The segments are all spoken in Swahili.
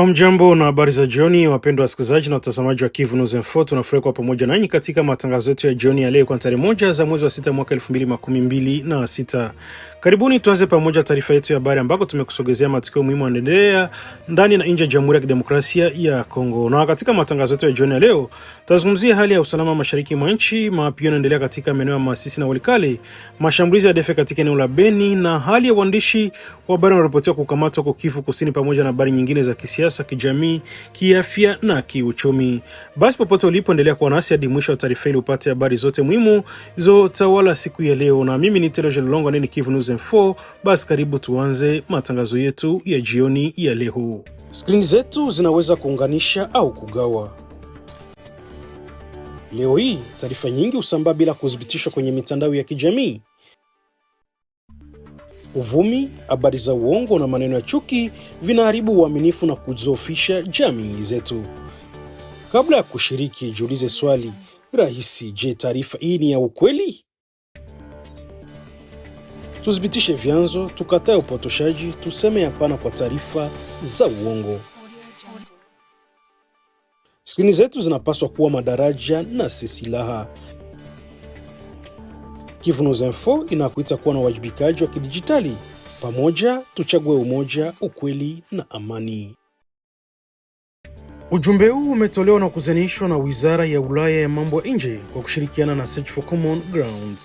Mjambo na habari za jioni, wapendwa wasikilizaji na watazamaji wa Kivu News Info. Tunafurahi kwa pamoja nanyi katika matangazo yetu ya jioni ya leo kwa tarehe 1 za mwezi wa 6 mwaka 2026. Karibuni tuanze pamoja taarifa yetu ya habari ambako tumekusogezea matukio muhimu yanayoendelea ndani na nje ya Jamhuri ya Kidemokrasia ya Kongo. Na katika matangazo yetu ya jioni ya leo, tutazungumzia hali ya usalama mashariki mwa nchi, mapigano yanaendelea katika maeneo ya Masisi na Walikale, mashambulizi ya ADF katika eneo la Beni na hali ya uandishi wa habari wanaripotiwa kukamatwa kwa Kivu Kusini pamoja na habari nyingine za kisiasa, kijamii, kiafya na kiuchumi. Basi popote ulipo, endelea kuwa nasi hadi mwisho wa taarifa ili upate habari zote muhimu zilizotawala siku ya leo. Na mimi ni Tereje Lolongo, nini Kivu News Info. Basi karibu tuanze matangazo yetu ya jioni ya leo. Skrini zetu zinaweza kuunganisha au kugawa. Leo hii taarifa nyingi husambaa bila kuthibitishwa kwenye mitandao ya kijamii. Uvumi, habari za uongo na maneno ya chuki vinaharibu uaminifu na kudhoofisha jamii zetu. Kabla ya kushiriki, jiulize swali rahisi: je, taarifa hii ni ya ukweli? Tuthibitishe vyanzo, tukatae upotoshaji, tuseme hapana kwa taarifa za uongo. Skrini zetu zinapaswa kuwa madaraja na si silaha. Kivu News Info inakuita kuwa na uwajibikaji wa kidijitali. Pamoja tuchague umoja, ukweli na amani. Ujumbe huu umetolewa na kuzenishwa na Wizara ya Ulaya ya Mambo ya Nje kwa kushirikiana na Search for Common Ground.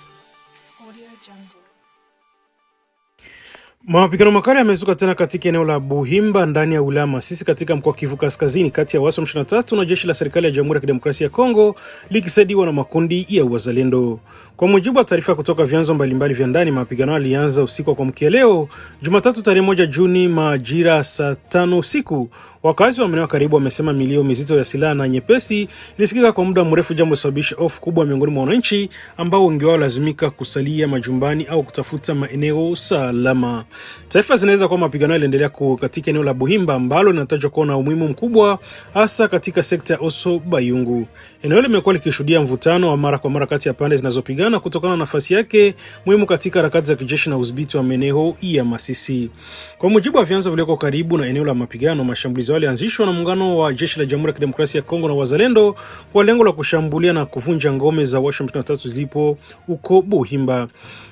Mapigano makali yamezuka tena katika eneo la Buhimba ndani ya wilaya Masisi katika mkoa Kivu Kaskazini kati ya waasi wa M23 na jeshi la serikali ya Jamhuri ya Kidemokrasia ya Kongo likisaidiwa na makundi ya wazalendo. Kwa mujibu wa taarifa kutoka vyanzo mbalimbali vya ndani, mapigano yalianza usiku wa kuamkia leo Jumatatu tarehe 1 Juni majira saa 5 usiku. Wakazi wa maeneo karibu wamesema milio mizito ya silaha na nyepesi ilisikika kwa muda mrefu, jambo lisababisha hofu kubwa miongoni mwa wananchi ambao wengi wao lazimika kusalia majumbani au kutafuta maeneo salama. Taarifa zinaweza kuwa mapigano yanaendelea katika eneo la Buhimba ambalo linatajwa kuwa na umuhimu mkubwa hasa katika sekta ya Oso Bayungu. Eneo hilo limekuwa likishuhudia mvutano wa mara kwa mara kati ya pande zinazopigana kutokana na nafasi yake muhimu katika harakati za kijeshi na udhibiti wa maeneo ya Masisi. Kwa mujibu wa vyanzo vilivyoko karibu na eneo la mapigano, mashambulizi yalianzishwa na muungano wa jeshi la Jamhuri ya Kidemokrasia ya Kongo na wazalendo kwa lengo la kushambulia na kuvunja ngome za waasi wa M23 zilipo huko Buhimba.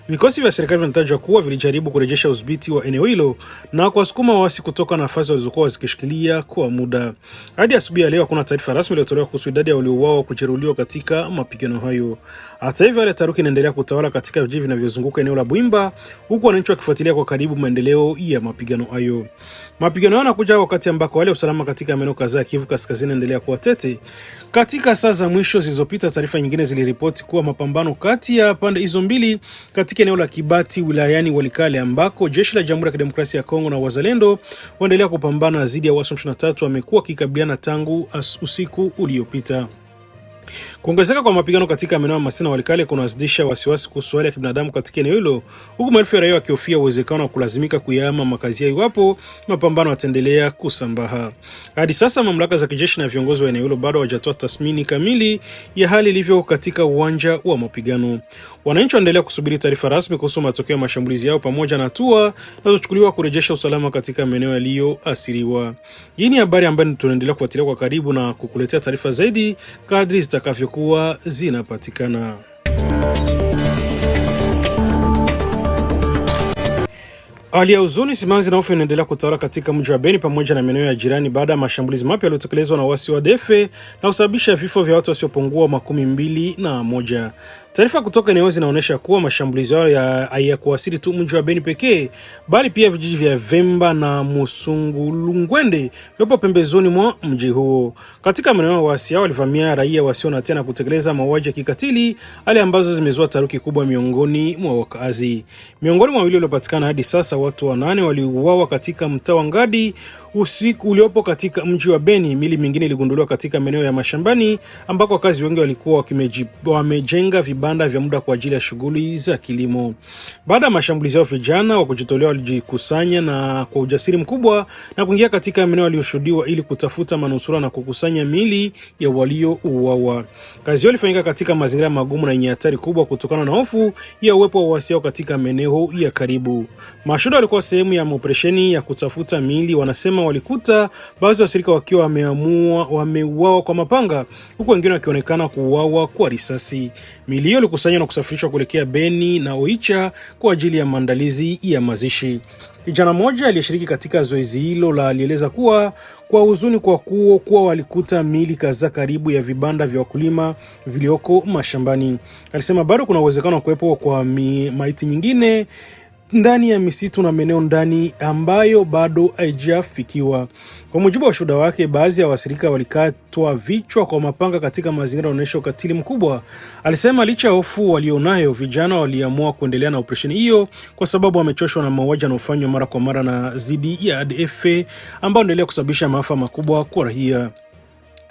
Vikosi vya serikali vinatajwa kuwa vilijaribu kurejesha udhibiti wa eneo hilo na kuwasukuma waasi kutoka nafasi walizokuwa zikishikilia kwa muda. Hadi asubuhi ya leo hakuna taarifa rasmi iliyotolewa kuhusu idadi ya waliouawa kujeruhiwa katika mapigano hayo. Hata hivyo, hali ya taharuki inaendelea kutawala katika vijiji vinavyozunguka eneo la Buhimba, huku wananchi wakifuatilia kwa karibu maendeleo ya mapigano hayo. Mapigano hayo yanakuja wakati ambako hali ya usalama katika maeneo kadhaa ya Kivu Kaskazini inaendelea kuwa tete. Katika saa za mwisho zilizopita, taarifa nyingine ziliripoti kuwa mapambano kati ya pande hizo mbili katika eneo la Kibati wilayani Walikale ambako jeshi la Jamhuri ya Kidemokrasia ya Kongo na wazalendo waendelea kupambana dhidi ya waasi wa M23 wamekuwa kikabiliana tangu usiku uliopita. Kuongezeka kwa mapigano katika maeneo ya Masisi na Walikale kunazidisha wasiwasi kuhusu hali ya kibinadamu katika eneo hilo, huku maelfu ya raia wakihofia uwezekano wa kulazimika kuyahama makazi yao iwapo mapambano yataendelea kusambaha. Hadi sasa mamlaka za kijeshi na viongozi wa eneo hilo bado hawajatoa tathmini kamili ya hali ilivyo katika uwanja wa mapigano. Wananchi wanaendelea kusubiri taarifa rasmi kuhusu matokeo ya mashambulizi yao pamoja na hatua zinazochukuliwa kurejesha usalama katika maeneo yaliyoathiriwa. Hii ni habari ambayo tunaendelea kufuatilia kwa karibu na kukuletea taarifa zaidi kadri zitakavyokuwa zinapatikana. Hali ya huzuni, simanzi na hofu inaendelea kutawala katika mji wa Beni pamoja na maeneo ya jirani baada ya mashambulizi mapya yaliyotekelezwa na waasi wa ADF na kusababisha vifo vya watu wasiopungua 21. Taarifa kutoka eneo zinaonyesha kuwa mashambulizi hayo hayakuasiri tu mji wa Beni pekee, bali pia vijiji vya Vemba na Musungulungwende vipo pembezoni mwa mji huo. Katika maeneo waasi hao walivamia raia wasio na hatia na kutekeleza mauaji ya kikatili, hali ambazo zimezua taharuki kubwa miongoni mwa wakazi. Miongoni mwa wale waliopatikana hadi sasa, watu 8 waliuawa katika mtaa wa Ngadi usiku uliopo katika mji wa Beni. Mili mingine iligunduliwa katika maeneo ya mashambani ambako wakazi wengi walikuwa wamejenga vibanda vya muda kwa ajili ya shughuli za kilimo. Baada ya mashambulizi yao, vijana wa kujitolea walijikusanya na kwa ujasiri mkubwa na kuingia katika maeneo yaliyoshuhudiwa ili kutafuta manusura na kukusanya mili ya waliouawa. Kazi hiyo ilifanyika katika mazingira magumu na yenye hatari kubwa kutokana na hofu ya uwepo wa waasi katika maeneo ya karibu. Mashuhuda walikuwa sehemu ya operesheni ya kutafuta mili wanasema walikuta baadhi ya wasirika wakiwa wameuawa kwa mapanga, huku wengine wakionekana kuuawa kwa risasi. Mili hiyo ilikusanywa na kusafirishwa kuelekea Beni na Oicha kwa ajili ya maandalizi ya mazishi. Kijana mmoja aliyeshiriki katika zoezi hilo alieleza kuwa kwa huzuni kwa kuwa walikuta mili kadhaa karibu ya vibanda vya wakulima vilioko mashambani. Alisema bado kuna uwezekano wa kuwepo kwa maiti nyingine ndani ya misitu na maeneo ndani ambayo bado haijafikiwa. Kwa mujibu wa shuhuda wake, baadhi ya wasirika walikatwa vichwa kwa mapanga katika mazingira yanayoonyesha ukatili mkubwa. Alisema licha ya hofu walionayo, vijana waliamua kuendelea na operesheni hiyo kwa sababu wamechoshwa na mauaji yanayofanywa mara kwa mara na dhidi ya ADF ambao endelea kusababisha maafa makubwa kwa raia.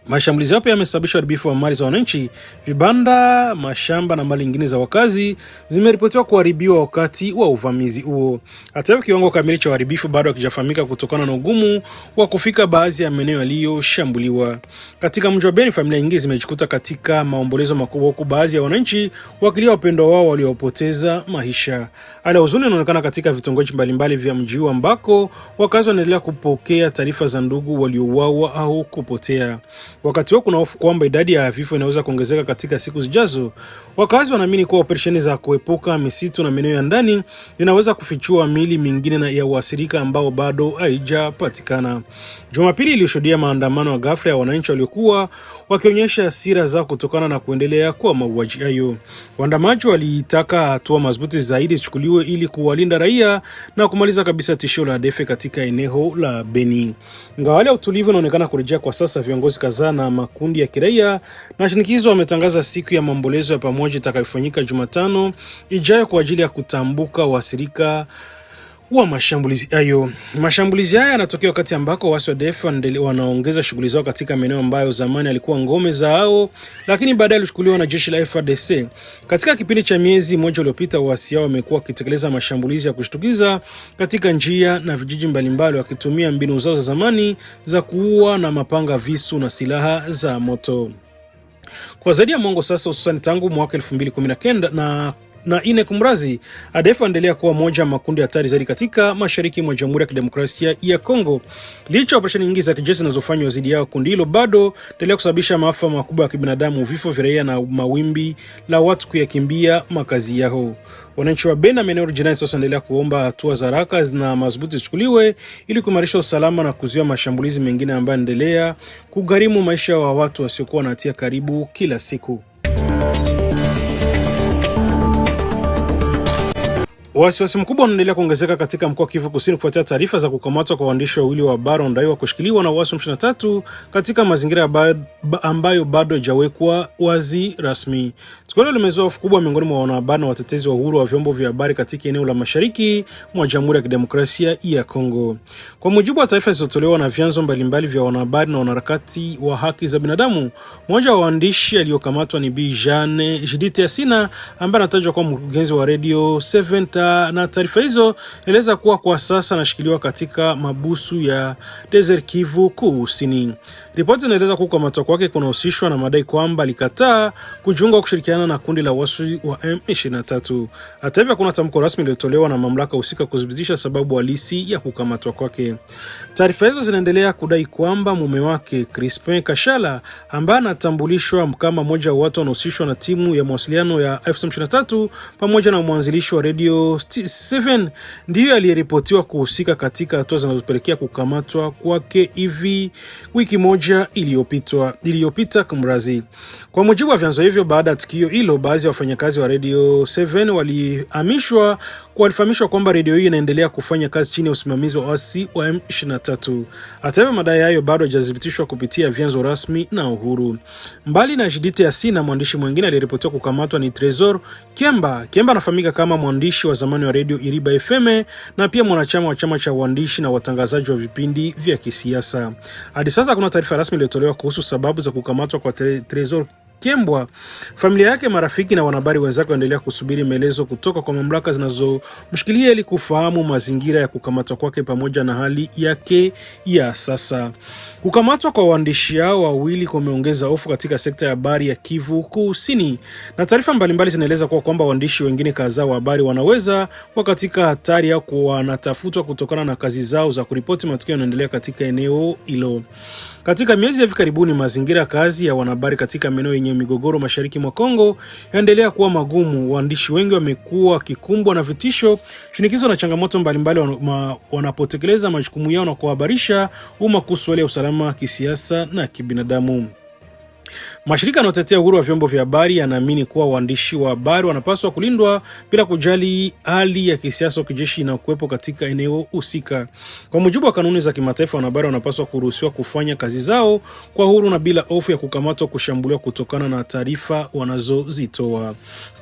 Mashambulizi hapo yamesababisha uharibifu wa mali za wananchi. Vibanda, mashamba na mali nyingine za wakazi zimeripotiwa kuharibiwa wakati wa uvamizi huo. Hata hivyo, kiwango kamili cha uharibifu bado hakijafahamika kutokana na ugumu wa kufika baadhi ya maeneo yaliyoshambuliwa. Katika mji wa Beni, familia nyingi zimejikuta katika maombolezo makubwa, huku baadhi ya wananchi wakilia wapendwa wao waliopoteza maisha. Hali ya huzuni inaonekana katika vitongoji mbalimbali vya mji huo ambako wakazi wanaendelea kupokea taarifa za ndugu waliouawa au kupotea. Wakati huo kuna hofu kwamba idadi ya vifo inaweza kuongezeka katika siku zijazo. Wakazi wanaamini kuwa operesheni za kuepuka misitu na maeneo ya ndani inaweza kufichua mili mingine na ya waathirika ambao bado haijapatikana. Jumapili ilishuhudia maandamano ya ghafla ya wananchi waliokuwa wakionyesha hasira zao kutokana na kuendelea kwa mauaji hayo. Waandamanaji walitaka hatua madhubuti zaidi zichukuliwe ili kuwalinda raia na kumaliza kabisa tishio la ADF katika eneo la Beni. Ingawa hali ya utulivu inaonekana kurejea kwa sasa, viongozi kadhaa na makundi ya kiraia na shinikizo wametangaza siku ya maombolezo ya pamoja itakayofanyika Jumatano ijayo kwa ajili ya kutambuka waathirika wa mashambulizi hayo. Mashambulizi haya yanatokea wakati ambako waasi wa ADF wanaongeza shughuli zao katika maeneo ambayo zamani alikuwa ngome zao, lakini baadaye alichukuliwa na jeshi la FARDC. Katika kipindi cha miezi mmoja uliopita, waasi hao wamekuwa wakitekeleza mashambulizi ya kushtukiza katika njia na vijiji mbalimbali, wakitumia mbinu zao za zamani za kuua na mapanga, visu na silaha za moto. Kwa zaidi ya mwongo sasa, hususan tangu mwaka 2019 na ine kumrazi, ADF endelea kuwa moja makundi hatari zaidi katika mashariki mwa Jamhuri ya Kidemokrasia ya Kongo. Licha operesheni nyingi za kijeshi zinazofanywa dhidi yao, kundi hilo bado endelea kusababisha maafa makubwa ya kibinadamu, vifo vya raia na mawimbi la watu kuyakimbia makazi yao. Wananchi wa Beni na maeneo jirani sasa endelea kuomba hatua za haraka na madhubuti zichukuliwe ili kuimarisha usalama na kuzuia mashambulizi mengine ambayo yanaendelea kugharimu maisha wa watu wasiokuwa na hatia karibu kila siku. Wasiwasi mkubwa unaendelea kuongezeka katika mkoa wa Kivu Kusini kufuatia taarifa za kukamatwa kwa waandishi wawili wa habari wanaodaiwa kushikiliwa na waasi wa M23 katika mazingira ambayo bado hajawekwa wazi rasmi. Tukio hilo limezua hofu kubwa miongoni mwa wanahabari na watetezi wa uhuru wa vyombo vya habari katika eneo la mashariki mwa Jamhuri ya Kidemokrasia ya Kongo. Kwa mujibu wa taarifa zilizotolewa na vyanzo mbalimbali vya wanahabari na wanaharakati wa haki za binadamu, mmoja wa waandishi aliyokamatwa ni Bi Jeanne Judith Yasina ambaye anatajwa kuwa mkurugenzi wa Radio 7 na taarifa hizo eleza kuwa kwa sasa anashikiliwa katika mabusu ya Desert Kivu Kusini. Ripoti zinaeleza kuwa kukamatwa kwake kunahusishwa na madai kwamba alikataa kujiunga kushirikiana na kundi la waasi wa M23. Hata hivyo, kuna tamko rasmi lililotolewa na mamlaka husika kudhibitisha sababu halisi ya kukamatwa kwake. Taarifa hizo zinaendelea kudai kwamba mume wake Crispin Kashala, ambaye anatambulishwa kama mmoja wa watu wanaohusishwa na timu ya mawasiliano ya M23 pamoja na mwanzilishi wa Radio 7, ndiyo aliyeripotiwa kuhusika katika hatua zinazopelekea kukamatwa kwake hivi wiki moja iliyopita kumrazi. Kwa mujibu wa vyanzo hivyo, baada ya tukio hilo, baadhi ya wafanyakazi wa Radio 7 walihamishwa Walifahamishwa kwamba redio hii inaendelea kufanya kazi chini ya usimamizi wa waasi wa M23. Hata hivyo, madai hayo bado hajathibitishwa kupitia vyanzo rasmi na uhuru. Mbali na Judith Asina, mwandishi mwingine aliyeripotiwa kukamatwa ni Tresor Kemba. Kemba anafahamika kama mwandishi wa zamani wa redio Iriba FM na pia mwanachama wa chama cha uandishi na watangazaji wa vipindi vya kisiasa. Hadi sasa kuna taarifa rasmi iliyotolewa kuhusu sababu za kukamatwa kwa Tresor Kemba. Familia yake, marafiki na wanahabari wenzake waendelea kusubiri maelezo kutoka kwa mamlaka zinazomshikilia ili kufahamu mazingira ya kukamatwa kwake pamoja na hali yake ya sasa. Kukamatwa kwa waandishi hao wawili kumeongeza hofu katika sekta ya habari ya Kivu Kusini, na taarifa mbalimbali zinaeleza kwamba waandishi wengine kadhaa wa habari wanaweza kuwa katika hatari au wanatafutwa kutokana na kazi zao za kuripoti matukio yanayoendelea katika eneo hilo. Katika miezi ya hivi karibuni, mazingira ya kazi ya wanahabari katika maeneo yenye migogoro mashariki mwa Kongo yaendelea kuwa magumu. Waandishi wengi wamekuwa wakikumbwa na vitisho, shinikizo na changamoto mbalimbali wanapotekeleza majukumu yao na kuhabarisha umma kuhusu hali ya usalama, kisiasa na kibinadamu. Mashirika yanayotetea uhuru wa vyombo vya habari yanaamini kuwa waandishi wa habari wanapaswa kulindwa bila kujali hali ya kisiasa au kijeshi inayokuwepo katika eneo husika. Kwa mujibu wa kanuni za kimataifa, wanahabari wanapaswa kuruhusiwa kufanya kazi zao kwa uhuru na bila hofu ya kukamatwa, kushambuliwa kutokana na taarifa wanazozitoa.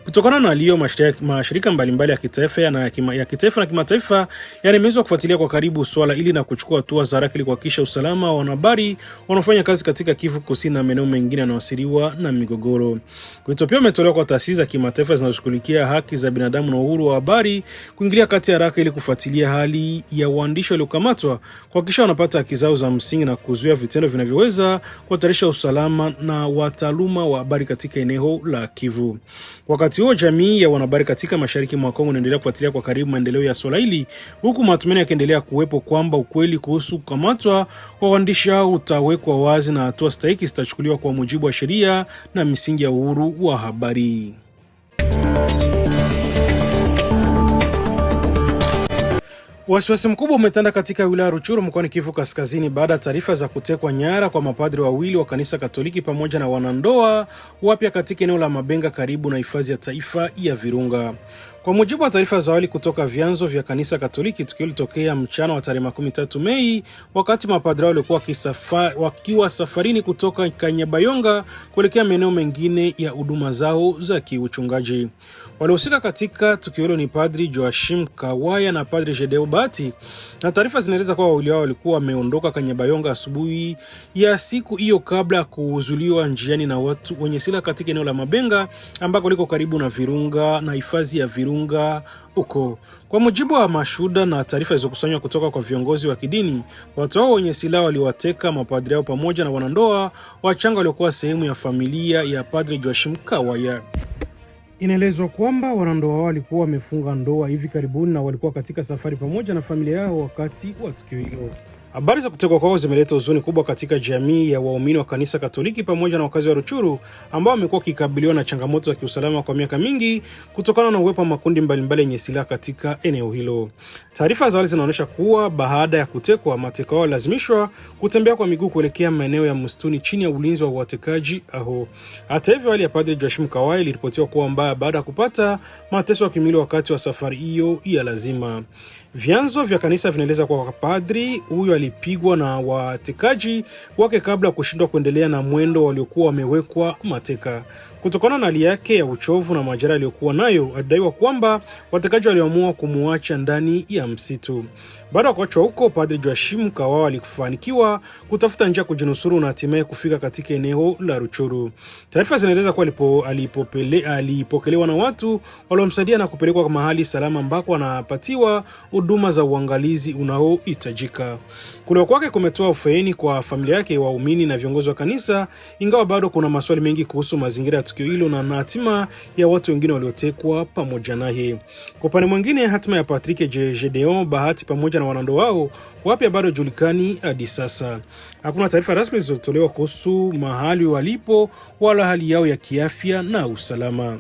Kutokana na hiyo, mashirika mbalimbali ya kitaifa na kimataifa yanahimizwa kufuatilia kwa karibu swala ili na kuchukua hatua za haraka ili kuhakikisha usalama wa wanahabari wanaofanya kazi katika Kivu Kusini na maeneo mengine yanayosiriwa na migogoro. Wito pia umetolewa kwa taasisi za kimataifa zinazoshughulikia haki za binadamu na uhuru wa habari kuingilia kati haraka ili kufuatilia hali ya waandishi waliokamatwa, kuhakikisha wanapata haki zao za msingi na kuzuia vitendo vinavyoweza kuhatarisha usalama na wataaluma wa habari katika eneo la Kivu. Wakati huo, jamii ya wanahabari katika mashariki mwa Kongo inaendelea kufuatilia kwa karibu maendeleo ya swala hili, huku matumaini yakiendelea kuwepo kwamba ukweli kuhusu kukamatwa kwa waandishi hao utawekwa wazi na hatua stahiki zitachukuliwa kwa mujibu wa sheria na misingi ya uhuru wa habari. Wasiwasi mkubwa umetanda katika wilaya Ruchuru mkoani Kivu Kaskazini baada ya taarifa za kutekwa nyara kwa mapadri wawili wa kanisa Katoliki pamoja na wanandoa wapya katika eneo la Mabenga karibu na hifadhi ya taifa ya Virunga. Kwa mujibu wa taarifa za awali kutoka vyanzo vya kanisa Katoliki, tukio lilitokea mchana wa tarehe 13 Mei wakati mapadri walikuwa wakiwa safarini kutoka Kanyabayonga kuelekea maeneo mengine ya huduma zao za kiuchungaji. Waliohusika katika tukio hilo ni Padri Joachim Kawaya na Padri Jedeo Bahati, na taarifa zinaeleza kuwa wawili hao walikuwa wameondoka Kanyabayonga asubuhi ya siku hiyo kabla ya kuzuiliwa njiani na watu wenye silaha katika eneo la Mabenga ambako liko karibu na Virunga na hifadhi ya Virunga huko. Kwa mujibu wa mashuhuda na taarifa zilizokusanywa kutoka kwa viongozi wa kidini, watu hao wenye silaha waliwateka mapadri hao pamoja na wanandoa wachanga waliokuwa sehemu ya familia ya Padri Joachim Kawaya. Inaelezwa kwamba wanandoa wao walikuwa wamefunga ndoa hivi karibuni na walikuwa katika safari pamoja na familia yao wakati wa tukio hilo. Habari za kutekwa kwao zimeleta huzuni kubwa katika jamii ya waumini wa kanisa Katoliki pamoja na wakazi wa Ruchuru ambao wamekuwa wakikabiliwa na changamoto za kiusalama kwa miaka mingi kutokana na uwepo wa makundi mbalimbali yenye silaha katika eneo hilo. Taarifa za awali zinaonyesha kuwa baada ya kutekwa, mateka wao walazimishwa kutembea kwa miguu kuelekea maeneo ya msituni chini ya ulinzi wa watekaji hao. Hata hivyo, hali ya Padri Joachim Kawaya iliripotiwa kuwa mbaya baada ya kupata mateso ya kimwili wakati wa safari hiyo ya lazima. Vyanzo vya kanisa vinaeleza kwa padri huyo alipigwa na watekaji wake kabla ya kushindwa kuendelea na mwendo waliokuwa wamewekwa mateka. Kutokana na hali yake ya uchovu na majeraha aliyokuwa nayo, alidaiwa kwamba watekaji waliamua kumuacha ndani ya msitu. Baada ya kuachwa huko, Padri Joachim Kawaya alifanikiwa kutafuta njia kujinusuru na hatimaye kufika katika eneo la Ruchuru. Taarifa zinaeleza kuwa alipokelewa na watu waliomsaidia na kupelekwa mahali salama ambako anapatiwa huduma za uangalizi unaohitajika. Kule kwake kumetoa ufaini kwa familia yake, waumini na viongozi wa kanisa, ingawa bado kuna maswali mengi kuhusu mazingira ya tukio hilo na hatima ya watu wengine waliotekwa pamoja naye. Kwa upande mwingine, hatima ya Patrick Gedeon Bahati pamoja na wanandoa wao wapya bado julikani hadi sasa. Hakuna taarifa rasmi zilizotolewa kuhusu mahali walipo wala hali yao ya kiafya na usalama.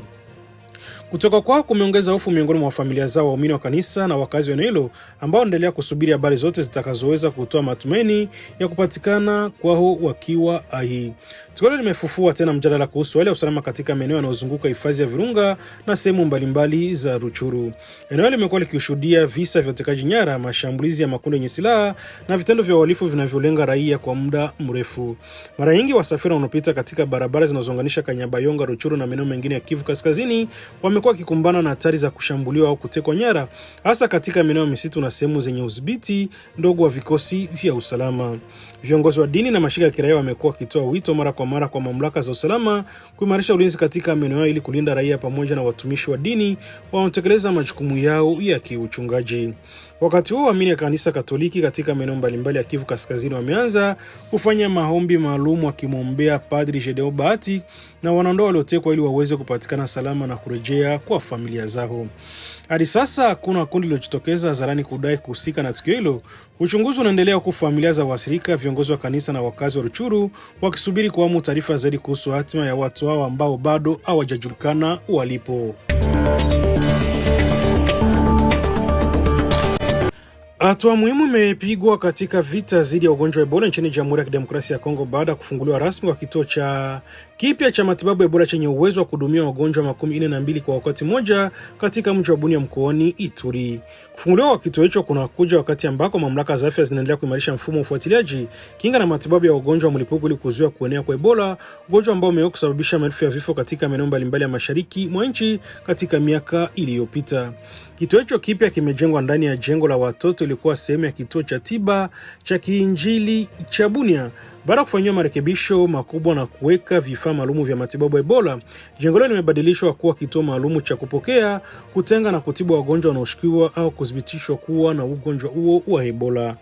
Kutoka kwao kumeongeza hofu miongoni mwa familia zao, waumini wa kanisa na wakazi wa eneo hilo ambao wanaendelea kusubiri habari zote zitakazoweza kutoa matumaini ya kupatikana kwao wakiwa hai. Tukio hilo limefufua tena mjadala kuhusu hali ya usalama katika maeneo yanayozunguka hifadhi ya Virunga na sehemu mbalimbali za Ruchuru. Eneo hilo limekuwa likishuhudia visa vya utekaji nyara, mashambulizi ya makundi yenye silaha na vitendo vya uhalifu vinavyolenga raia kwa muda mrefu. Mara nyingi wasafiri wanaopita katika barabara zinazounganisha Kanyabayonga, Ruchuru na maeneo mengine ya Kivu Kaskazini wamekuwa wakikumbana na hatari za kushambuliwa au kutekwa nyara, hasa katika maeneo ya misitu na sehemu zenye udhibiti ndogo wa vikosi vya usalama. Viongozi wa dini na mashirika ya kiraia wamekuwa wakitoa wito mara kwa mara kwa mamlaka za usalama kuimarisha ulinzi katika maeneo ili kulinda raia pamoja na watumishi wa dini wanaotekeleza majukumu yao ya kiuchungaji. Wakati huo waamini ya kanisa Katoliki katika maeneo mbalimbali ya Kivu Kaskazini wameanza kufanya maombi maalum wakimwombea Padri Gedeon Bahati na wanandoa waliotekwa ili waweze kupatikana salama na kurejea kwa familia zao. Hadi sasa hakuna kundi lililojitokeza hadharani kudai kuhusika na tukio hilo. Uchunguzi unaendelea huku familia za waathirika, viongozi wa kanisa na wakazi wa Ruchuru wakisubiri kwa hamu taarifa zaidi kuhusu hatima ya watu hao ambao bado hawajajulikana walipo. Hatua muhimu imepigwa katika vita dhidi ya ugonjwa wa Ebola nchini Jamhuri ya Kidemokrasia ya Kongo baada ya kufunguliwa rasmi kwa kituo kipya cha matibabu ya Ebola chenye uwezo wa kuhudumia wagonjwa 42 kwa wakati mmoja katika mji wa Bunia mkoani Ituri. Kufunguliwa kwa kituo hicho kunakuja wakati ambako mamlaka za afya zinaendelea kuimarisha mfumo wa ufuatiliaji, kinga na matibabu ya wagonjwa wa mlipuko ili kuzuia kuenea kwa Ebola, ugonjwa ambao umeweza kusababisha maelfu ya vifo katika maeneo mbalimbali ya mashariki mwa nchi katika miaka iliyopita. Kituo hicho kipya kimejengwa ndani ya jengo la watoto, ilikuwa sehemu ya kituo cha tiba cha Kiinjili cha Bunia. Baada ya kufanyiwa marekebisho makubwa na kuweka vifaa maalumu vya matibabu ya Ebola, jengo hilo limebadilishwa kuwa kituo maalumu cha kupokea, kutenga na kutibu wagonjwa wanaoshukiwa au kuthibitishwa kuwa na ugonjwa huo wa Ebola.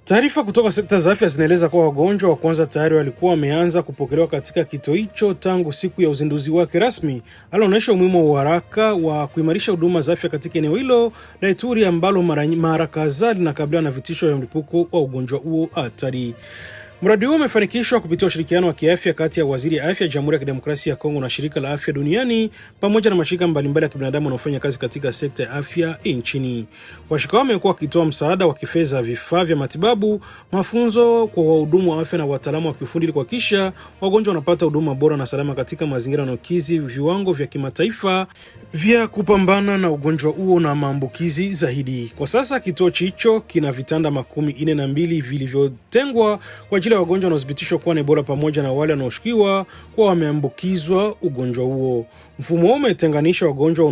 Taarifa kutoka sekta za afya zinaeleza kuwa wagonjwa wa kwanza tayari walikuwa wameanza kupokelewa katika kituo hicho tangu siku ya uzinduzi wake rasmi. Anaonyesha umuhimu wa haraka wa kuimarisha huduma za afya katika eneo hilo la Ituri ambalo mara kadhaa linakabiliwa na vitisho vya mlipuko wa ugonjwa huo hatari. Mradi huo umefanikishwa kupitia ushirikiano wa kiafya kati ya Waziri ya Afya ya Jamhuri ya Kidemokrasia ya Kongo na Shirika la Afya Duniani pamoja na mashirika mbalimbali ya kibinadamu wanaofanya kazi katika sekta ya afya nchini. Washirika wamekuwa wakitoa msaada wa kifedha, vifaa vya matibabu, mafunzo kwa wahudumu wa afya na wataalamu wa kiufundi ili kuhakikisha wagonjwa wanapata huduma bora na salama katika mazingira yanayokidhi viwango vya kimataifa vya kupambana na ugonjwa huo na maambukizi zaidi. Kwa sasa kituo hicho kina vitanda 42 vilivyotengwa kwa ajili ya wagonjwa wanaothibitishwa kuwa na Ebola pamoja na wale wanaoshukiwa kuwa wameambukizwa ugonjwa huo. Mfumo huo umetenganisha wagonjwa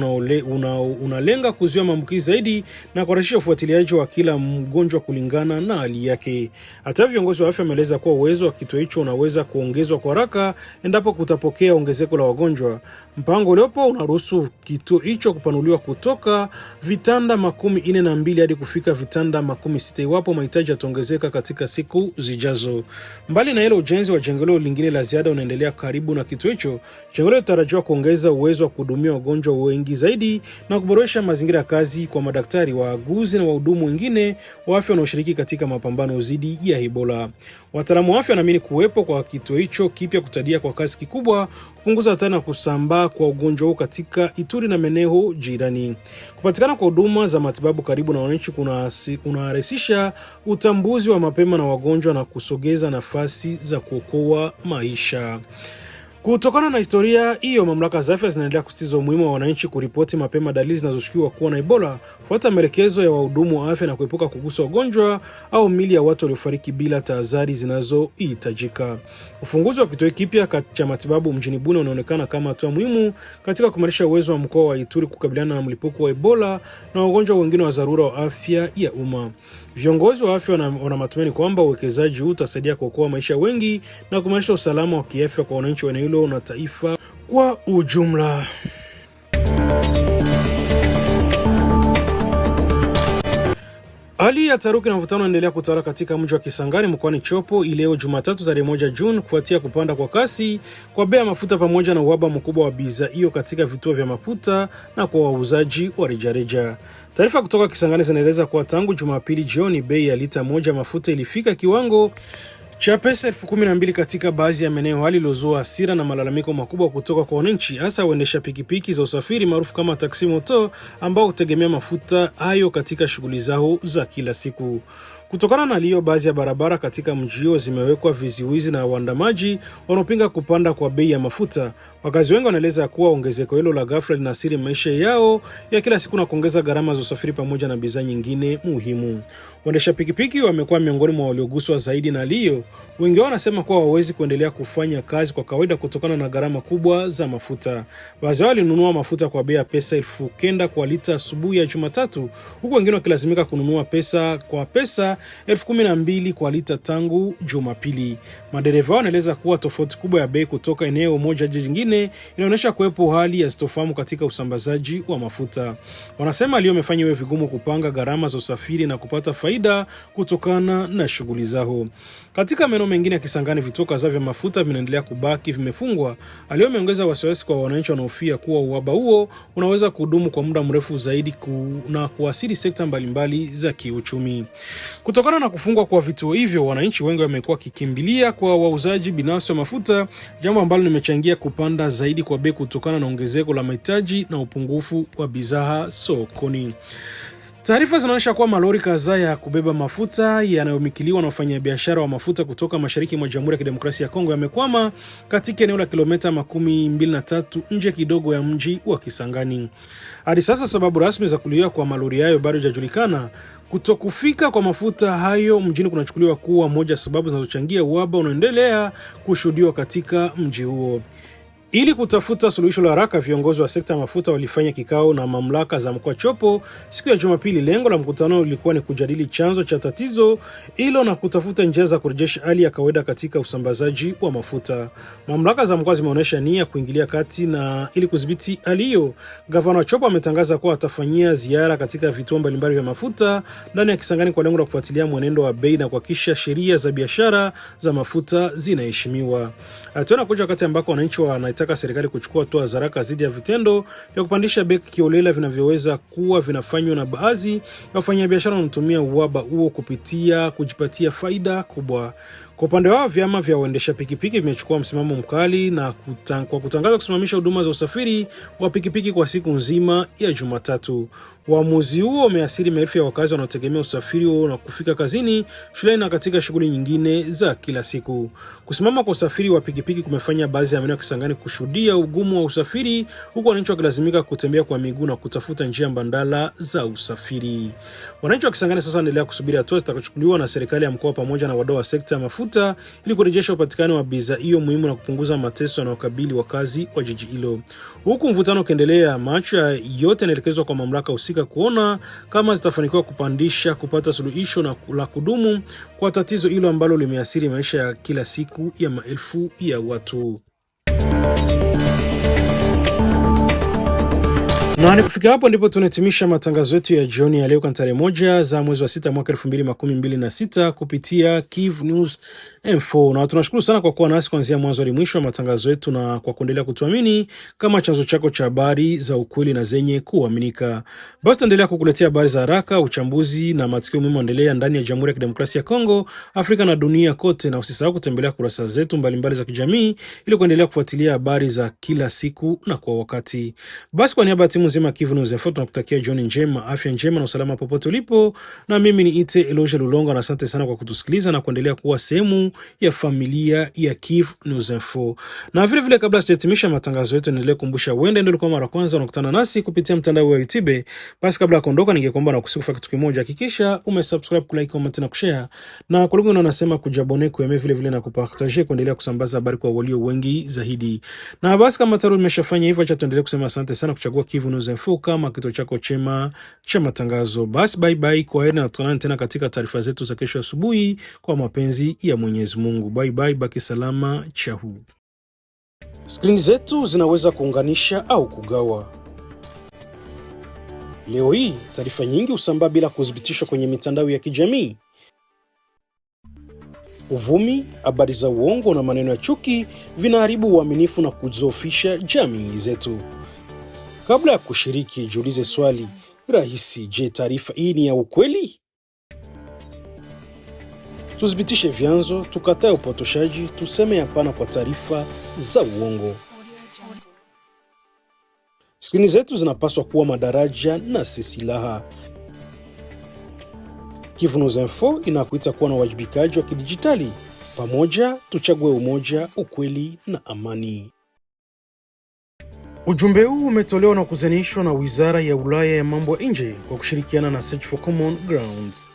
unalenga kuzuia maambukizi zaidi na kurahisisha ufuatiliaji wa kila mgonjwa kulingana na hali yake. Hata hivyo, viongozi wa afya wameeleza kuwa uwezo wa kituo hicho unaweza kuongezwa kwa haraka endapo kutapokea ongezeko la wagonjwa. Mpango uliopo unaruhusu kituo hicho kupanuliwa kutoka vitanda 42 hadi kufika vitanda 60 iwapo mahitaji yataongezeka katika siku zijazo. Mbali na hilo, ujenzi wa jengo lingine la ziada unaendelea karibu na kituo hicho. Jengo hilo linatarajiwa kuongeza uwezo wa kuhudumia wagonjwa wengi zaidi na kuboresha mazingira ya kazi kwa madaktari, waaguzi na wahudumu wengine wa afya wanaoshiriki katika mapambano dhidi ya Ebola. Wataalamu wa afya wanaamini kuwepo kwa kituo hicho kipya kutadia kwa kasi kikubwa kupunguza hatari na kusambaa kwa ugonjwa huu katika Ituri na maeneo jirani. Kupatikana kwa huduma za matibabu karibu na wananchi kunarahisisha utambuzi wa mapema na wagonjwa na kusogeza nafasi za kuokoa maisha. Kutokana na historia hiyo, mamlaka za afya zinaendelea kusisitiza umuhimu wa wananchi kuripoti mapema dalili zinazoshukiwa kuwa na Ebola, kufuata maelekezo ya wahudumu wa afya na kuepuka kugusa wagonjwa au mili ya watu waliofariki bila tahadhari zinazohitajika. Ufunguzi wa kituo kipya cha matibabu mjini Bunia unaonekana kama hatua muhimu katika kuimarisha uwezo wa mkoa wa Ituri kukabiliana na mlipuko wa Ebola na wagonjwa wengine wa dharura wa afya ya umma. Viongozi wa afya wana matumaini kwamba uwekezaji huu utasaidia kuokoa maisha wengi na kuimarisha usalama wa kiafya kwa wananchi wa eneo hilo na taifa kwa ujumla. Hali ya taharuki na mvutano inaendelea kutawala katika mji wa Kisangani mkoani Chopo leo Jumatatu tarehe 1 Juni kufuatia kupanda kwa kasi kwa bei ya mafuta pamoja na uhaba mkubwa wa bidhaa hiyo katika vituo vya mafuta na kwa wauzaji wa rejareja. Taarifa kutoka Kisangani zinaeleza kuwa tangu Jumapili jioni bei ya lita moja mafuta ilifika kiwango cha pesa 12,000 katika baadhi ya maeneo, hali iliyozua hasira na malalamiko makubwa kutoka kwa wananchi, hasa waendesha pikipiki za usafiri maarufu kama taksi moto, ambao hutegemea mafuta hayo katika shughuli zao za kila siku. Kutokana na hiyo, baadhi ya barabara katika mji huo zimewekwa vizuizi na waandamaji wanaopinga kupanda kwa bei ya mafuta. Wakazi wengi wanaeleza kuwa ongezeko hilo la ghafla linaathiri maisha yao ya kila siku na kuongeza gharama za usafiri pamoja na bidhaa nyingine muhimu. Waendesha pikipiki wamekuwa miongoni mwa walioguswa zaidi na hiyo. Wengi wao wanasema kuwa hawawezi kuendelea kufanya kazi kwa kawaida kutokana na gharama kubwa za mafuta. Baadhi yao walinunua mafuta kwa bei ya pesa 9,000 kwa lita asubuhi ya Jumatatu, huku wengine wakilazimika kununua pesa 12,000 kwa lita tangu Jumapili. Madereva wanaeleza kuwa tofauti kubwa ya bei kutoka eneo moja hadi jingine inaonyesha kuwepo hali ya sitofahamu katika usambazaji wa mafuta. Wanasema leo imefanya iwe vigumu kupanga gharama za usafiri na kupata faida kutokana na shughuli zao. Katika maeneo mengine ya Kisangani, vituo kadhaa vya mafuta vinaendelea kubaki vimefungwa. Leo imeongeza wasiwasi kwa wananchi wanaofia kuwa uhaba huo unaweza kudumu kwa muda mrefu zaidi na kuathiri sekta mbalimbali za kiuchumi. Kutokana na kufungwa kwa vituo hivyo, wananchi wengi wamekuwa kikimbilia kwa wauzaji binafsi wa mafuta, jambo ambalo limechangia kupanda zaidi kwa bei kutokana na ongezeko la mahitaji na upungufu wa bidhaa sokoni. Taarifa zinaonyesha kuwa malori kadhaa ya kubeba mafuta yanayomilikiwa na wafanyabiashara wa mafuta kutoka mashariki mwa Jamhuri ya Kidemokrasia ya Kongo yamekwama katika eneo la kilomita 23 nje kidogo ya mji wa Kisangani. Hadi sasa sababu rasmi za kuliwa kwa malori hayo bado hazijajulikana. Kutokufika kwa mafuta hayo mjini kunachukuliwa kuwa moja sababu zinazochangia uhaba unaoendelea kushuhudiwa katika mji huo. Ili kutafuta suluhisho la haraka, viongozi wa sekta ya mafuta walifanya kikao na mamlaka za mkoa Chopo siku ya Jumapili. Lengo la mkutano lilikuwa ni kujadili chanzo cha tatizo hilo na kutafuta njia za kurejesha hali ya kawaida katika usambazaji wa mafuta. Mamlaka za mkoa zimeonyesha nia kuingilia kati na ili kudhibiti hali hiyo. Gavana wa Chopo ametangaza kuwa atafanyia ziara katika vituo mbalimbali vya mafuta ndani ya Kisangani kwa lengo la kufuatilia mwenendo wa bei na kuhakikisha sheria za biashara za mafuta zinaheshimiwa. Tunaona kuja wakati ambako wananchi wanataka serikali kuchukua hatua za haraka dhidi ya vitendo vya kupandisha bei kiolela vinavyoweza kuwa vinafanywa na baadhi ya wafanyabiashara wanaotumia uhaba huo kupitia kujipatia faida kubwa. Kwa upande wao, vyama vya waendesha pikipiki vimechukua msimamo mkali na kwa kutangaza kusimamisha huduma za usafiri wa pikipiki kwa siku nzima ya Jumatatu. Uamuzi huo umeathiri maelfu ya wakazi wanaotegemea usafiri huo na kufika kazini, shuleni na katika shughuli nyingine za kila siku. Kusimama kwa usafiri wa pikipiki kumefanya baadhi ya maeneo ya Kisangani kushuhudia ugumu wa usafiri, huku wananchi wakilazimika kutembea kwa miguu na kutafuta njia mbadala za usafiri. Wananchi wa Kisangani sasa wanaendelea kusubiri hatua zitakazochukuliwa na serikali ya mkoa pamoja na wadau wa sekta ya mafuta ili kurejesha upatikano wa bidhaa hiyo muhimu na kupunguza mateso yanayokabili wakazi wa jiji hilo. Huku mvutano ukiendelea, macho yote yanaelekezwa kwa mamlaka husika kuona kama zitafanikiwa kupata suluhisho na la kudumu kwa tatizo hilo ambalo limeathiri maisha ya kila siku ya maelfu ya watu. Na kufika hapo ndipo tunahitimisha matangazo yetu ya jioni ya leo kwa tarehe 1 za mwezi wa 6 mwaka 2026 kupitia Kivu News Info. Na tunashukuru sana kwa kuwa nasi kuanzia mwanzo hadi mwisho wa matangazo yetu na kwa kuendelea kutuamini kama chanzo chako cha habari za ukweli na zenye kuaminika. Basi tuendelea kukuletea habari za haraka, uchambuzi na matukio muhimu endelea ndani ya Jamhuri ya Kidemokrasia ya Kongo, Afrika na dunia kote, na usisahau kutembelea kurasa zetu mbalimbali za kijamii ili kuendelea kufuatilia habari za kila siku na kwa wakati. Basi kwa niaba ya timu nzima Kivu News Info tunakutakia jioni njema, afya njema na usalama popote ulipo, na mimi ni Ite Eloge Lulonga na asante sana kwa kutusikiliza na kuendelea kuwa sehemu ya familia ya Kivu News Info. Na vile vile kabla sijatimisha matangazo yetu niendelee kukumbusha wewe ndio kwa mara kwanza unakutana nasi kupitia mtandao wa YouTube. Basi kabla ya kuondoka ningekuomba na kusifu kitu kimoja, hakikisha umesubscribe, kulike, comment na kushare. Na kwa lugha unasema kujabone kwa vile vile na kupartager kuendelea kusambaza habari kwa walio wengi zaidi. Na basi kama tayari umeshafanya hivyo, acha tuendelee kusema asante sana kuchagua Kivu News Info kama kituo chako chema cha matangazo. Basi bye bye, kwa heri na tuonane tena katika taarifa zetu za kesho asubuhi kwa mapenzi ya Mwenyezi Mungu. Bye bye, baki salama, chahu. Screen zetu zinaweza kuunganisha au kugawa. Leo hii taarifa nyingi husambaa bila kuthibitishwa kwenye mitandao ya kijamii. Uvumi, habari za uongo na maneno ya chuki vinaharibu uaminifu na kudhoofisha jamii zetu. Kabla ya kushiriki, jiulize swali rahisi: je, taarifa hii ni ya ukweli? Tuthibitishe vyanzo, tukatae upotoshaji, tuseme hapana kwa taarifa za uongo. Skrini zetu zinapaswa kuwa madaraja na si silaha. Kivu News Info inakuita kuwa na uwajibikaji wa kidijitali. Pamoja tuchague umoja, ukweli na amani. Ujumbe huu umetolewa na kuzanishwa na Wizara ya Ulaya ya Mambo ya Nje kwa kushirikiana na Search for Common Grounds.